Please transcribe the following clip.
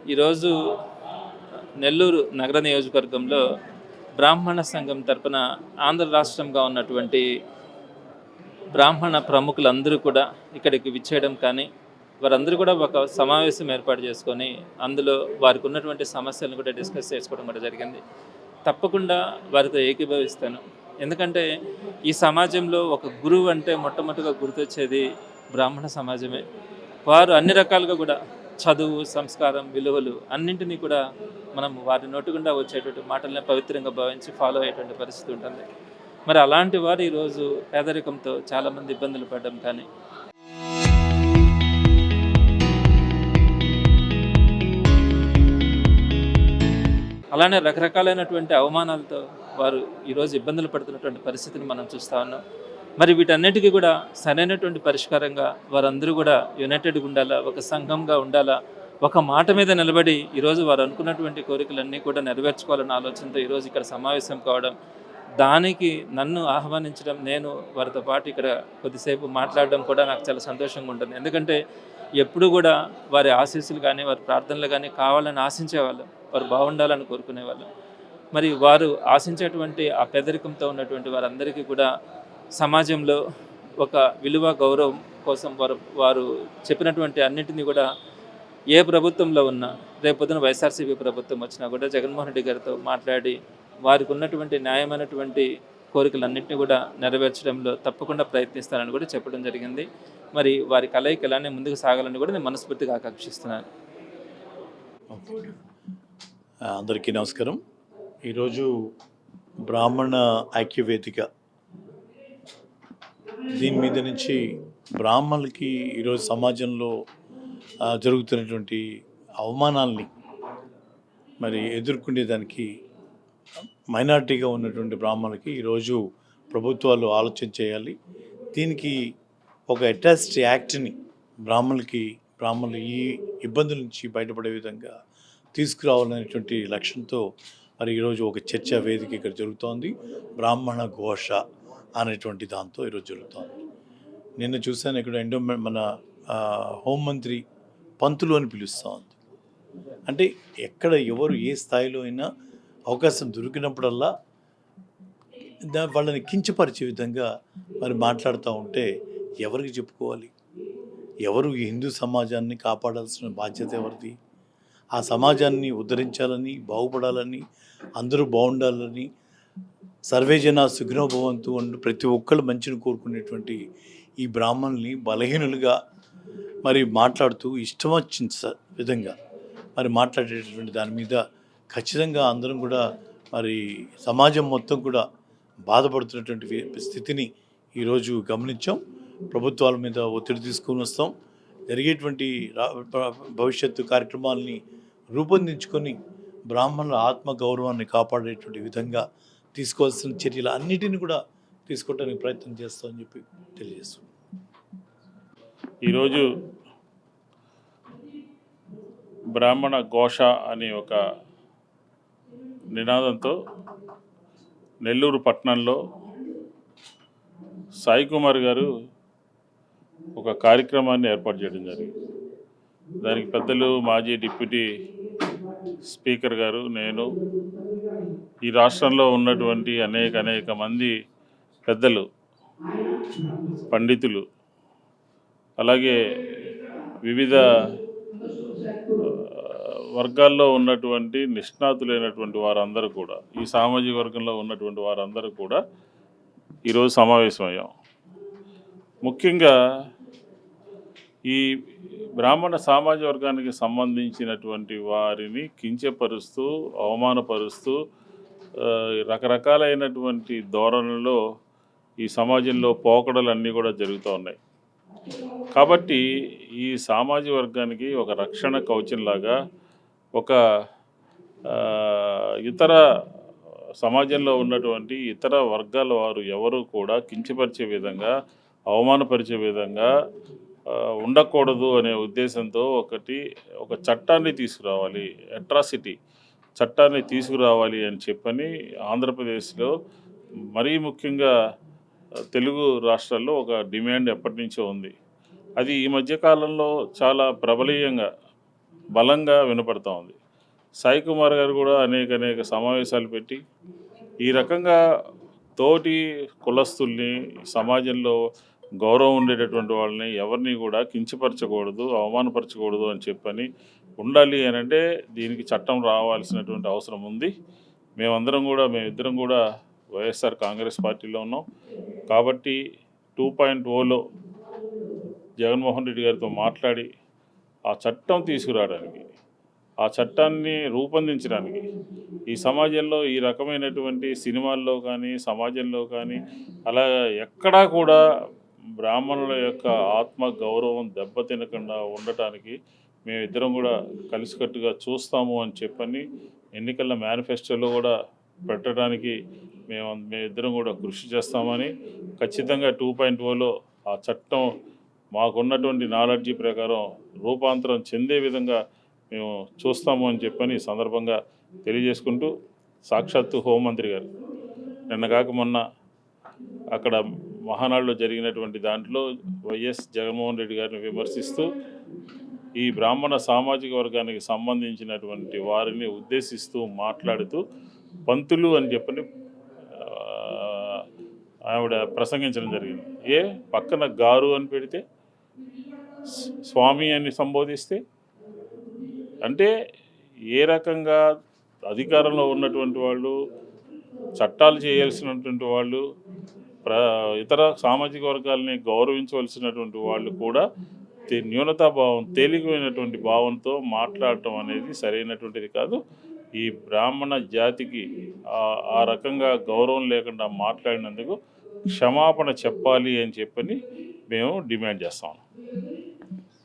ఈరోజు నెల్లూరు నగర నియోజకవర్గంలో బ్రాహ్మణ సంఘం తరపున ఆంధ్ర రాష్ట్రంగా ఉన్నటువంటి బ్రాహ్మణ ప్రముఖులందరూ కూడా ఇక్కడికి విచ్చేయడం కానీ, వారందరూ కూడా ఒక సమావేశం ఏర్పాటు చేసుకొని అందులో వారికి ఉన్నటువంటి సమస్యలను కూడా డిస్కస్ చేసుకోవడం కూడా జరిగింది. తప్పకుండా వారితో ఏకీభవిస్తాను. ఎందుకంటే ఈ సమాజంలో ఒక గురువు అంటే మొట్టమొదటిగా గుర్తొచ్చేది బ్రాహ్మణ సమాజమే. వారు అన్ని రకాలుగా కూడా చదువు, సంస్కారం, విలువలు అన్నింటినీ కూడా మనం వారి నోటి గుండా వచ్చేటువంటి మాటలనే పవిత్రంగా భావించి ఫాలో అయ్యేటువంటి పరిస్థితి ఉంటుంది. మరి అలాంటి వారు ఈరోజు పేదరికంతో చాలామంది ఇబ్బందులు పడడం కానీ, అలానే రకరకాలైనటువంటి అవమానాలతో వారు ఈరోజు ఇబ్బందులు పడుతున్నటువంటి పరిస్థితిని మనం చూస్తూ ఉన్నాం. మరి వీటన్నిటికీ కూడా సరైనటువంటి పరిష్కారంగా వారందరూ కూడా యునైటెడ్గా ఉండాలా, ఒక సంఘంగా ఉండాలా, ఒక మాట మీద నిలబడి ఈరోజు వారు అనుకున్నటువంటి కోరికలన్నీ కూడా నెరవేర్చుకోవాలన్న ఆలోచనతో ఈరోజు ఇక్కడ సమావేశం కావడం, దానికి నన్ను ఆహ్వానించడం, నేను వారితో పాటు ఇక్కడ కొద్దిసేపు మాట్లాడడం కూడా నాకు చాలా సంతోషంగా ఉంటుంది. ఎందుకంటే ఎప్పుడు కూడా వారి ఆశీస్సులు కానీ, వారి ప్రార్థనలు కానీ కావాలని ఆశించేవాళ్ళం, వారు బాగుండాలని కోరుకునేవాళ్ళం. మరి వారు ఆశించేటువంటి ఆ పేదరికంతో ఉన్నటువంటి వారందరికీ కూడా సమాజంలో ఒక విలువ, గౌరవం కోసం వారు చెప్పినటువంటి అన్నింటినీ కూడా ఏ ప్రభుత్వంలో ఉన్నా, రేపొద్దున వైఎస్ఆర్సీపీ ప్రభుత్వం వచ్చినా కూడా జగన్మోహన్ రెడ్డి గారితో మాట్లాడి వారికి ఉన్నటువంటి న్యాయమైనటువంటి కోరికలన్నింటినీ కూడా నెరవేర్చడంలో తప్పకుండా ప్రయత్నిస్తానని కూడా చెప్పడం జరిగింది. మరి వారి కలయిక ఎలానే ముందుకు సాగాలని కూడా నేను మనస్ఫూర్తిగా ఆకాంక్షిస్తున్నాను. అందరికీ నమస్కారం. ఈరోజు బ్రాహ్మణ ఐక్యవేదిక దీని మీద నుంచి బ్రాహ్మణులకి ఈరోజు సమాజంలో జరుగుతున్నటువంటి అవమానాల్ని మరి ఎదుర్కొనేదానికి మైనారిటీగా ఉన్నటువంటి బ్రాహ్మణులకి ఈరోజు ప్రభుత్వాలు ఆలోచన చేయాలి. దీనికి ఒక అటాచ్డ్ యాక్ట్ని బ్రాహ్మణులు ఈ ఇబ్బందుల నుంచి బయటపడే విధంగా తీసుకురావాలనేటువంటి లక్ష్యంతో మరి ఈరోజు ఒక చర్చా వేదిక ఇక్కడ జరుగుతోంది. బ్రాహ్మణ ఘోష అనేటువంటి దాంతో ఈరోజు జరుగుతోంది. నిన్న చూశాను ఇక్కడ మన హోంమంత్రి పంతులు అని పిలుస్తూ ఉంది. అంటే ఎక్కడ ఎవరు ఏ స్థాయిలో అయినా అవకాశం దొరికినప్పుడల్లా వాళ్ళని కించపరిచే విధంగా మరి మాట్లాడుతూ ఉంటే ఎవరికి చెప్పుకోవాలి? ఎవరు ఈ హిందూ సమాజాన్ని కాపాడాల్సిన బాధ్యత ఎవరిది? ఆ సమాజాన్ని ఉద్ధరించాలని, బాగుపడాలని, అందరూ బాగుండాలని, సర్వేజన సుఖినో భవంతు అంటూ ప్రతి ఒక్కళ్ళు మంచిని కోరుకునేటువంటి ఈ బ్రాహ్మణుల్ని బలహీనులుగా మరి మాట్లాడుతూ ఇష్టం వచ్చిన విధంగా మరి మాట్లాడేటటువంటి దాని మీద ఖచ్చితంగా అందరం కూడా మరి సమాజం మొత్తం కూడా బాధపడుతున్నటువంటి స్థితిని ఈరోజు గమనించాం. ప్రభుత్వాల మీద ఒత్తిడి తీసుకొని వస్తాం. జరిగేటువంటి భవిష్యత్తు కార్యక్రమాలని రూపొందించుకొని బ్రాహ్మణుల ఆత్మగౌరవాన్ని కాపాడేటువంటి విధంగా తీసుకోవాల్సిన చర్యలు అన్నిటిని కూడా తీసుకోవడానికి ప్రయత్నం చేస్తామని చెప్పి తెలియజేస్తున్నాం. ఈరోజు బ్రాహ్మణ ఘోష అనే ఒక నినాదంతో నెల్లూరు పట్టణంలో సాయి కుమార్ గారు ఒక కార్యక్రమాన్ని ఏర్పాటు చేయడం జరిగింది. దానికి పెద్దలు మాజీ డిప్యూటీ స్పీకర్ గారు, నేను, ఈ రాష్ట్రంలో ఉన్నటువంటి అనేక మంది పెద్దలు, పండితులు, అలాగే వివిధ వర్గాల్లో ఉన్నటువంటి నిష్ణాతులైనటువంటి వారందరూ కూడా, ఈ సామాజిక వర్గంలో ఉన్నటువంటి వారందరూ కూడా ఈరోజు సమావేశమయ్యాం. ముఖ్యంగా ఈ బ్రాహ్మణ సామాజిక వర్గానికి సంబంధించినటువంటి వారిని కించపరుస్తూ, అవమానపరుస్తూ రకరకాలైనటువంటి ధోరణులలో ఈ సమాజంలో పోకడలన్నీ కూడా జరుగుతూ ఉన్నాయి. కాబట్టి ఈ సామాజిక వర్గానికి ఒక రక్షణ కవచంలాగా, ఒక ఇతర సమాజంలో ఉన్నటువంటి ఇతర వర్గాల వారు ఎవరు కూడా కించపరిచే విధంగా, అవమానపరిచే విధంగా ఉండకూడదు అనే ఉద్దేశంతో ఒక చట్టాన్ని తీసుకురావాలి, అట్రాసిటీ చట్టాన్ని తీసుకురావాలి అని చెప్పని ఆంధ్రప్రదేశ్లో, మరీ ముఖ్యంగా తెలుగు రాష్ట్రాల్లో ఒక డిమాండ్ ఎప్పటి నుంచో ఉంది. అది ఈ మధ్యకాలంలో చాలా ప్రబలీయంగా బలంగా వినపడతా ఉంది. సాయి కుమార్ గారు కూడా అనేక సమావేశాలు పెట్టి ఈ రకంగా తోటి కులస్తుల్ని, సమాజంలో గౌరవం ఉండేటటువంటి వాళ్ళని ఎవరిని కూడా కించపరచకూడదు, అవమానపరచకూడదు అని చెప్పని ఉండాలి అని అంటే దీనికి చట్టం రావాల్సినటువంటి అవసరం ఉంది. మేమిద్దరం కూడా వైఎస్ఆర్ కాంగ్రెస్ పార్టీలో ఉన్నాం. కాబట్టి 2.0లో జగన్మోహన్ రెడ్డి గారితో మాట్లాడి ఆ చట్టం తీసుకురావడానికి, ఆ చట్టాన్ని రూపొందించడానికి ఈ సమాజంలో ఈ రకమైనటువంటి సినిమాల్లో కానీ సమాజంలో కానీ అలా ఎక్కడా కూడా బ్రాహ్మణుల యొక్క ఆత్మ గౌరవం దెబ్బతినకుండా ఉండటానికి మేమిద్దరం కూడా కలిసికట్టుగా చూస్తాము అని చెప్పని ఎన్నికల మేనిఫెస్టోలో కూడా పెట్టడానికి మేమిద్దరం కూడా కృషి చేస్తామని, ఖచ్చితంగా 2.0లో ఆ చట్టం మాకున్నటువంటి నాలెడ్జి ప్రకారం రూపాంతరం చెందే విధంగా మేము చూస్తాము అని చెప్పని ఈ సందర్భంగా తెలియజేసుకుంటూ, సాక్షాత్తు హోంమంత్రి గారు నిన్న కాక మొన్న అక్కడ మహానాడులో జరిగినటువంటి దాంట్లో వైఎస్ జగన్మోహన్ రెడ్డి గారిని విమర్శిస్తూ ఈ బ్రాహ్మణ సామాజిక వర్గానికి సంబంధించినటువంటి వారిని ఉద్దేశిస్తూ మాట్లాడుతూ పంతులు అని చెప్పని ఆవిడ ప్రసంగించడం జరిగింది. పక్కన గారు అని పెడితే, స్వామి అని సంబోధిస్తే, అంటే ఏ రకంగా అధికారంలో ఉన్నటువంటి వాళ్ళు, చట్టాలు చేయాల్సినటువంటి వాళ్ళు, ఇతర సామాజిక వర్గాలని గౌరవించవలసినటువంటి వాళ్ళు కూడా న్యూనతాభావం, తేలికైనటువంటి భావంతో మాట్లాడటం అనేది సరైనటువంటిది కాదు. ఈ బ్రాహ్మణ జాతికి ఆ రకంగా గౌరవం లేకుండా మాట్లాడినందుకు క్షమాపణ చెప్పాలి అని చెప్పని మేము డిమాండ్ చేస్తాం.